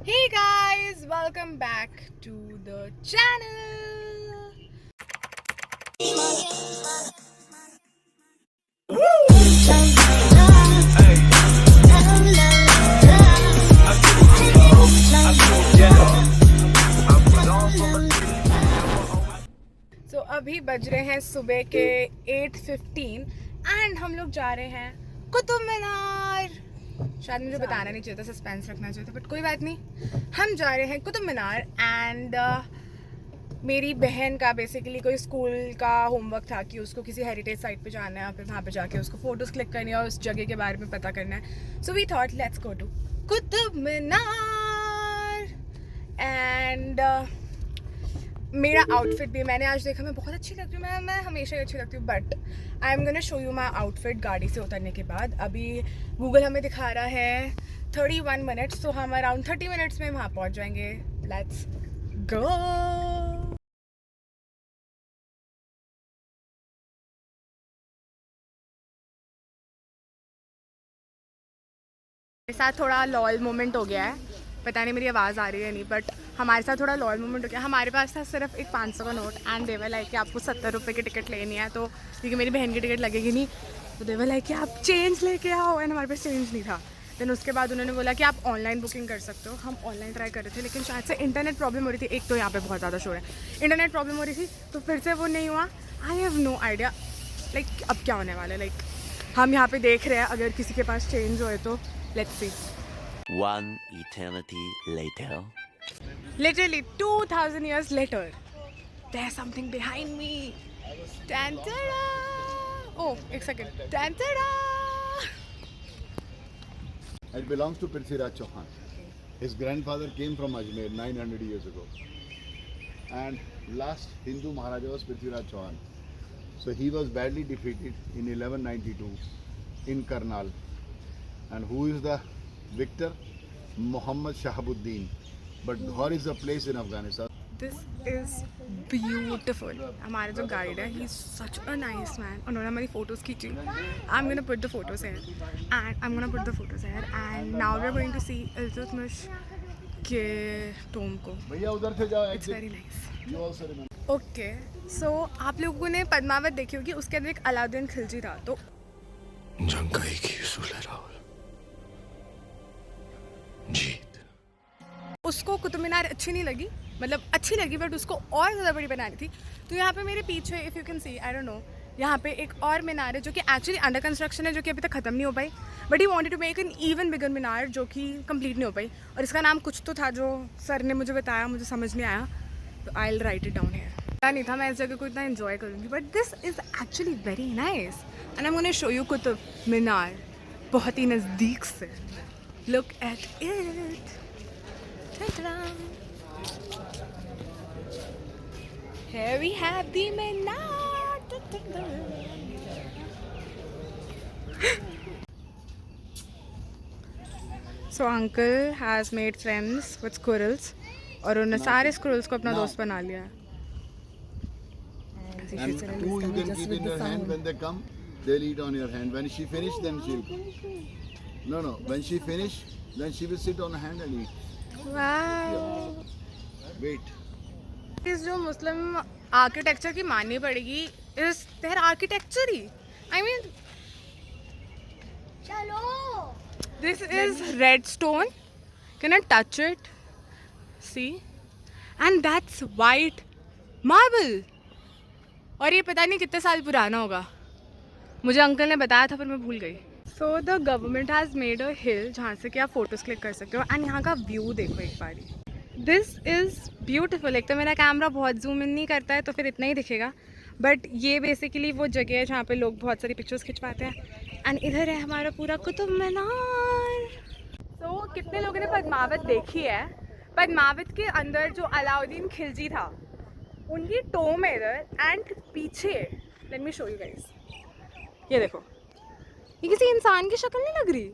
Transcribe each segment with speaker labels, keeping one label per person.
Speaker 1: Hey guys, welcome back to the channel. So अभी बज रहे हैं सुबह के 8:15 एंड हम लोग जा रहे हैं कुतुब मीनार। शायद मुझे बताना नहीं चाहिए था, सस्पेंस रखना चाहिए था, बट कोई बात नहीं। हम जा रहे हैं कुतुब मीनार एंड मेरी बहन का बेसिकली कोई स्कूल का होमवर्क था कि उसको किसी हेरिटेज साइट पे जाना है, फिर वहाँ पे जाके उसको फोटोज क्लिक करनी है और उस जगह के बारे में पता करना है। So we thought let's go to Qutub Minar and मेरा आउटफिट भी मैंने आज देखा, मैं बहुत अच्छी लगती हूँ। मैं हमेशा ही अच्छी लगती हूँ, but I am gonna show you my outfit गाड़ी से उतरने के बाद। अभी गूगल हमें दिखा रहा है 31 मिनट्स, तो हम अराउंड 30 मिनट्स में वहाँ पहुँच जाएंगे। Let's go. मेरे साथ थोड़ा लॉल मोमेंट हो गया है, पता नहीं मेरी आवाज़ आ रही है नहीं, बट हमारे साथ थोड़ा लॉल मोमेंट हो गया। हमारे पास था सिर्फ एक 500 का नोट एंड देवर लाइक कि आपको 70 रुपये की टिकट लेनी है, तो क्योंकि मेरी बहन की टिकट लगेगी नहीं, तो देवर लाइक कि आप चेंज लेके आओ, एंड हमारे पास चेंज नहीं था। देन उसके बाद उन्होंने बोला कि आप ऑनलाइन बुकिंग कर सकते हो। हम ऑनलाइन ट्राई कर रहे थे, लेकिन शायद से इंटरनेट प्रॉब्लम हो रही थी। एक तो यहाँ पे बहुत ज़्यादा शोर है, इंटरनेट प्रॉब्लम हो रही थी, तो फिर से वो नहीं हुआ। I have no idea like अब क्या होने वाला है। लाइक हम यहाँ पे देख रहे हैं, अगर किसी के पास चेंज होए तो let's see.
Speaker 2: One eternity later.
Speaker 1: Literally 2000 years later, there's something behind me. Tan-ta-da! Oh, एक second. Tan-ta-da!
Speaker 3: It belongs to Prithviraj Chauhan. His grandfather came from Ajmer 900 years ago. And last Hindu Maharaja was Prithviraj Chauhan. So he was badly defeated in 1192 in Karnal. And who is the victor? Muhammad Shahabuddin. But Ghor is a place in Afghanistan.
Speaker 1: This is beautiful. हमारा जो guide है, he is such a nice man. उन्होंने हमारी photos खींची. I'm gonna put the photos here, and now we're going to see Iltutmish के Tomé को.
Speaker 3: भैया उधर से जाओ.
Speaker 1: It's very nice.
Speaker 3: You also remember.
Speaker 1: Okay, so आप लोगों ने पद्मावत देखी होगी, उसके अंदर एक अलाउद्दीन खिलजी था। तो
Speaker 4: जंग का एक ही उसूल है राहुल, जीत।
Speaker 1: उसको कुतुब मीनार अच्छी नहीं लगी, मतलब अच्छी लगी बट उसको और ज़्यादा बड़ी बनानी थी। तो यहाँ पे मेरे पीछे if you can see, I don't no, यहाँ पे एक और मीनार है जो कि एक्चुअली अंडर कंस्ट्रक्शन है, जो कि अभी तक ख़त्म नहीं हो पाई, but he wanted to make an even bigger minar जो कि कंप्लीट नहीं हो पाई। और इसका नाम कुछ तो था जो सर ने मुझे बताया, मुझे समझ नहीं आया, तो I will write it down here. पता नहीं था मैं इस जगह को इतना एंजॉय करूँगी, but this is actually very nice and I am gonna show you Qutub Minar बहुत ही नज़दीक से। Look at it. Here we have the Minar. So uncle has made friends with squirrels और उन्होंने सारे squirrels को अपना दोस्त बना लिया।
Speaker 3: And two you can keep in your hand. When they come, they'll eat on your hand. When she finish, then she'll. No. When she finish, then she will sit on a hand and eat.
Speaker 1: Wow.
Speaker 3: Wait.
Speaker 1: इस जो मुस्लिम architecture की माननी पड़ेगी, इस their architecture ही, I mean चलो, this is red stone, can I touch it, see, and that's white marble, और ये पता नहीं कितने साल पुराना होगा, मुझे अंकल ने बताया था पर मैं भूल गई। So the government has made a hill जहाँ से कि आप फोटोज़ क्लिक कर सकते हो, एंड यहाँ का व्यू देखो एक बारी, दिस इज़ ब्यूटिफुल। एक तो मेरा कैमरा बहुत जूम इन नहीं करता है, तो फिर इतना ही दिखेगा, बट ये बेसिकली वो जगह है जहाँ पे लोग बहुत सारी पिक्चर्स खिंचवाते हैं। एंड इधर है हमारा पूरा कुतुब मीनार। तो कितने लोगों ने पद्मावत देखी है? पद्मावत के अंदर जो अलाउद्दीन खिलजी था, उनकी टोम है इधर, एंड पीछे let me show you guys, ये देखो, ये किसी इंसान की शक्ल नहीं लग रही,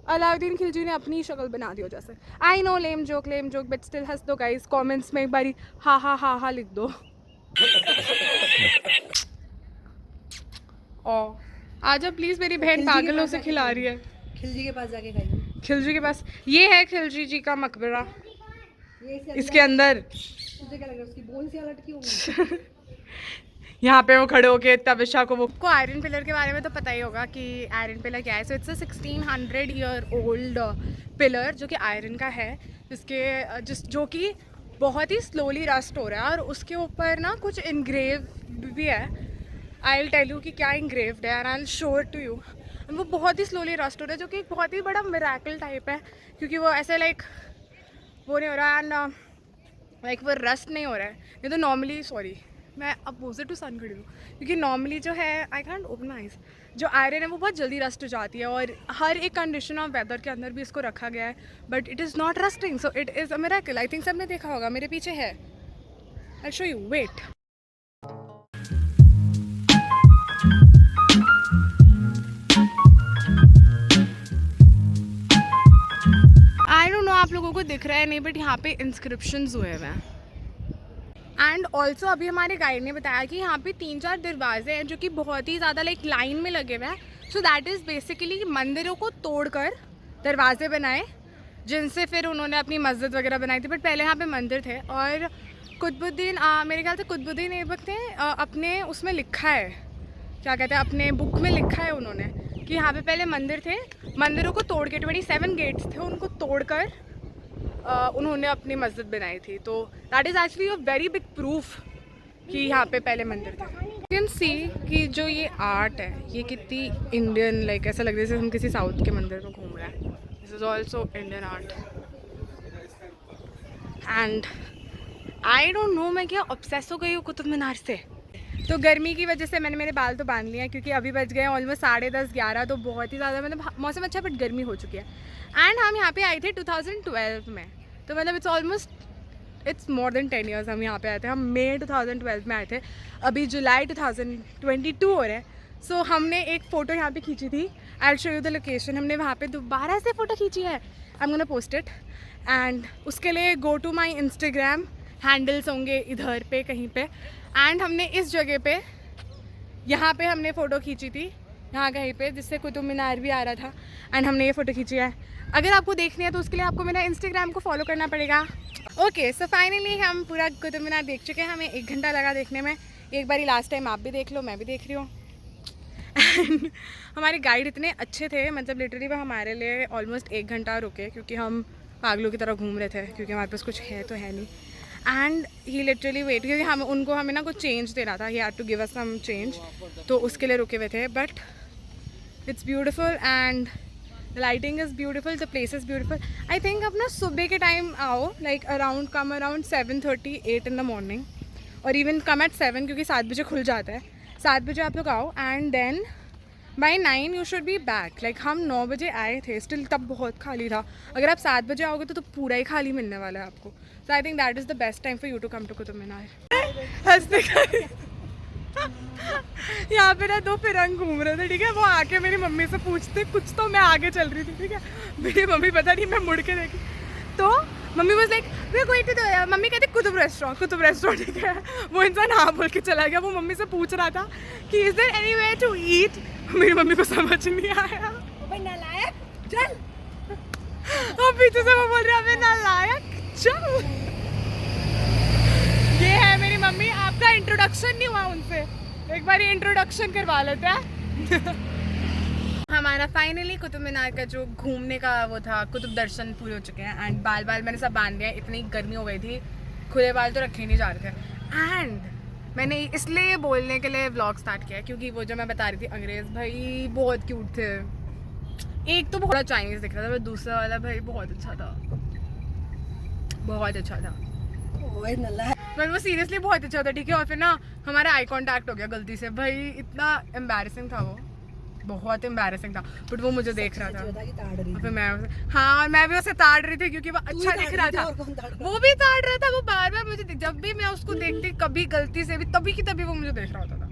Speaker 1: अलाउद्दीन खिलजी ने अपनी शक्ल बना दी हो जैसे। I know lame joke but still हंस दो गाइस, कमेंट्स में एक बारी हा लिख दो। ओ आजा प्लीज, मेरी बहन पागलों से खिला रही है।
Speaker 5: खिलजी के पास जाके खाइए।
Speaker 1: खिलजी के पास ये है खिलजी जी का मकबरा। इसके अंदर
Speaker 5: तुझे क्या लग रहा है उसकी बोन सी लटकी होंगी?
Speaker 1: यहाँ पे वो खड़े होके तबिशा को आयरन पिलर के बारे में तो पता ही होगा कि आयरन पिलर क्या है। So it's a 1600 year old pillar जो कि आयरन का है, जो कि बहुत ही स्लोली रस्ट हो रहा है। और उसके ऊपर ना कुछ इनग्रेव भी है। आई विल टेल यू कि क्या इनग्रेव्ड है and I will show it to you. वो बहुत ही स्लोली रस्ट हो रहा है, जो कि एक बहुत ही बड़ा मिरेकल टाइप है, क्योंकि वो ऐसे लाइक वो नहीं हो रहा एंड लाइक वो रस्ट नहीं हो रहा है। ये तो नॉर्मली मैं अपोजिट टू सन खड़ी हूँ, क्योंकि नॉर्मली जो है I can't open my eyes, जो आयरन है वो बहुत जल्दी रस्ट हो जाती है और हर एक कंडीशन ऑफ वेदर के अंदर भी इसको रखा गया है, but it is not rusting, so it is a miracle. I think सबने देखा होगा, मेरे पीछे है, I show you, wait. I don't know आप लोगों को दिख रहा है नहीं, बट यहाँ पे इंस्क्रिप्शंस हुए हुए हैं। एंड ऑल्सो अभी हमारे गाइड ने बताया कि यहाँ पे 3-4 दरवाजे हैं जो कि बहुत ही ज़्यादा लाइक लाइन में लगे हुए हैं। सो दैट इज़ बेसिकली मंदिरों को तोड़कर दरवाजे बनाए, जिनसे फिर उन्होंने अपनी मस्जिद वगैरह बनाई थी। बट पहले यहाँ पे मंदिर थे। और कुतुबुद्दीन मेरे ख्याल से कुतुबुद्दीन ऐबक ने अपने उसमें लिखा है, क्या कहते हैं, अपने बुक में लिखा है उन्होंने कि यहाँ पे पहले मंदिर थे, मंदिरों को तोड़ के 27 गेट्स थे, उनको तोड़कर उन्होंने अपनी मस्जिद बनाई थी। तो that is actually a very big proof कि यहाँ पे पहले मंदिर थे। यू कैन सी कि जो ये आर्ट है ये कितनी इंडियन, लाइक ऐसा लग रहा है जैसे हम किसी साउथ के मंदिर में घूम रहे हैं। This is also Indian art and I don't no मैं क्या ऑब्सेस हो गई हूँ कुतुब मीनार से। तो गर्मी की वजह से मैंने मेरे बाल तो बांध लिए हैं, क्योंकि अभी बज गए ऑलमोस्ट 10:30-11, तो बहुत ही ज़्यादा मतलब मौसम अच्छा बट गर्मी हो चुकी है। एंड हम यहाँ पे आए थे 2012 में, तो मतलब इट्स मोर देन 10 ईयर्स हम यहाँ पे आए थे। हम मई 2012 में आए थे, अभी जुलाई 2022 हो रहा है। सो हमने एक फ़ोटो यहाँ पे खींची थी, I will show you the location. हमने वहाँ पे दोबारा से फ़ोटो खींची है, I am gonna post it. And उसके लिए go to my Instagram, handles होंगे इधर पे कहीं पे। एंड हमने इस जगह पे, यहाँ पे हमने फ़ोटो खींची थी, यहाँ कहीं पे, जिससे कुतुब मीनार भी आ रहा था। एंड हमने ये फ़ोटो खींची है। अगर आपको देखनी है तो उसके लिए आपको मेरा इंस्टाग्राम को फॉलो करना पड़ेगा। ओके, सो फाइनली हम पूरा कुतुब मीनार देख चुके हैं। हमें 1 घंटा लगा देखने में। एक बारी लास्ट टाइम आप भी देख लो, मैं भी देख रही हूँ। एंड हमारे गाइड इतने अच्छे थे, मतलब लिटरली वो हमारे लिए ऑलमोस्ट 1 घंटा रुके, क्योंकि हम पागलों की तरह घूम रहे थे, क्योंकि हमारे पास कुछ है तो है नहीं। एंड ही लिटरली वेट, क्योंकि हमें ना कुछ चेंज देना था, he had to give us some change, तो उसके लिए रुके हुए थे। But it's beautiful and lighting is beautiful, the place is beautiful. I think अपना सुबह के टाइम आओ, like come around 7:30-8 in the morning, और इवन कम एट 7, क्योंकि 7 बजे खुल जाता है। 7 बजे आप लोग आओ and then by 9 you should be back. Like हम 9 बजे आए थे, स्टिल तब बहुत खाली था। अगर आप 7 बजे आओगे तो पूरा ही खाली मिलने वाला है आपको। So I think that is the best time for you to come to Qutub Minar. हंसते यहाँ पे ना 2 फिरंग घूम रहे थे, ठीक है। वो आके मेरी मम्मी से पूछते कुछ, तो मैं आगे चल रही थी, ठीक है। मेरी मम्मी पता नहीं, मैं मुड़ के देखी तो mummy was like we are going to the, mummy कहते कुतुब रेस्टोरेंट, ठीक है। वो इंसान हाँ बोल के चला गया। वो मम्मी से पूछ रहा था कि is there any way to eat. मेरी मम्मी को समझ नहीं आया।
Speaker 5: भाई नालायक चल,
Speaker 1: और पीछे से वो बोल रहा है नालायक चल। ये है मेरी मम्मी। आपका इंट्रोडक्शन नहीं हुआ उनसे, एक बार इंट्रोडक्शन करवा लेते हैं। हमारा फाइनली कुतुब मीनार का जो घूमने का वो था, कुतुब दर्शन पूरे हो चुके हैं। एंड बाल मैंने सब बांध दिया, इतनी गर्मी हो गई थी, खुले बाल तो रखे नहीं जा रहे थे। एंड मैंने इसलिए बोलने के लिए व्लॉग स्टार्ट किया क्योंकि वो जो मैं बता रही थी अंग्रेज़ भाई बहुत क्यूट थे। एक तो बहुत चाइनीज़ दिख रहा था, पर दूसरा वाला भाई बहुत अच्छा था, बहुत अच्छा था।
Speaker 5: ओए नालायक,
Speaker 1: पर वो सीरियसली बहुत अच्छा था, ठीक है। और फिर ना हमारा आई कांटेक्ट हो गया गलती से, भाई इतना एम्बैरेसिंग था वो, बहुत एम्बैरेसिंग था। बट वो मुझे देख रहा था, और फिर मैं भी उसे ताड़ रही थी, क्योंकि वो अच्छा दिख रहा था। वो भी ताड़ रहा था, वो बार बार मुझे, जब भी मैं उसको देखती कभी गलती से भी, तभी की तभी वो मुझे देख रहा होता था।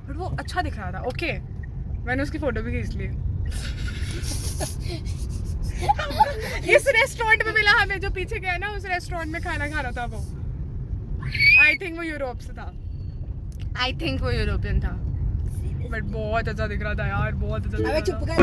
Speaker 1: बट वो अच्छा दिख रहा था। ओके, मैंने उसकी फोटो भी खींच ली। इस रेस्टोरेंट में मिला हमें, जो पीछे गया ना, उस रेस्टोरेंट में खाना खा रहा था वो। आई थिंक वो यूरोप से था, आई थिंक वो यूरोपियन था। बट बहुत अच्छा दिख रहा था यार, बहुत अच्छा दिख
Speaker 5: अबे
Speaker 1: रहा
Speaker 5: चुप
Speaker 1: था।
Speaker 5: कर।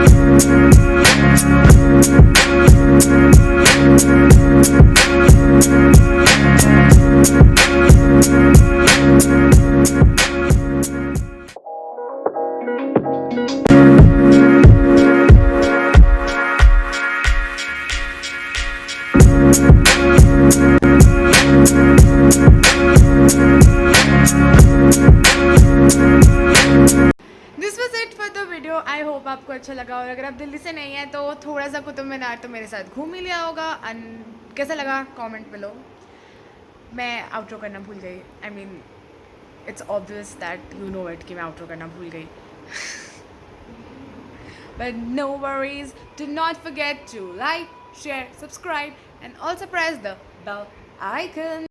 Speaker 1: This was it for the video. I hope आपको अच्छा लगा, और अगर आप दिल्ली से नहीं है तो थोड़ा सा कुतुब मीनार तो मेरे साथ घूम ही लिया होगा। एंड कैसा लगा कमेंट बिलो। मैं आउटरो करना भूल गई। I mean it's obvious that you know it कि मैं आउटरो करना भूल गई। But no worries, do not forget to like, share, subscribe and also press the bell icon.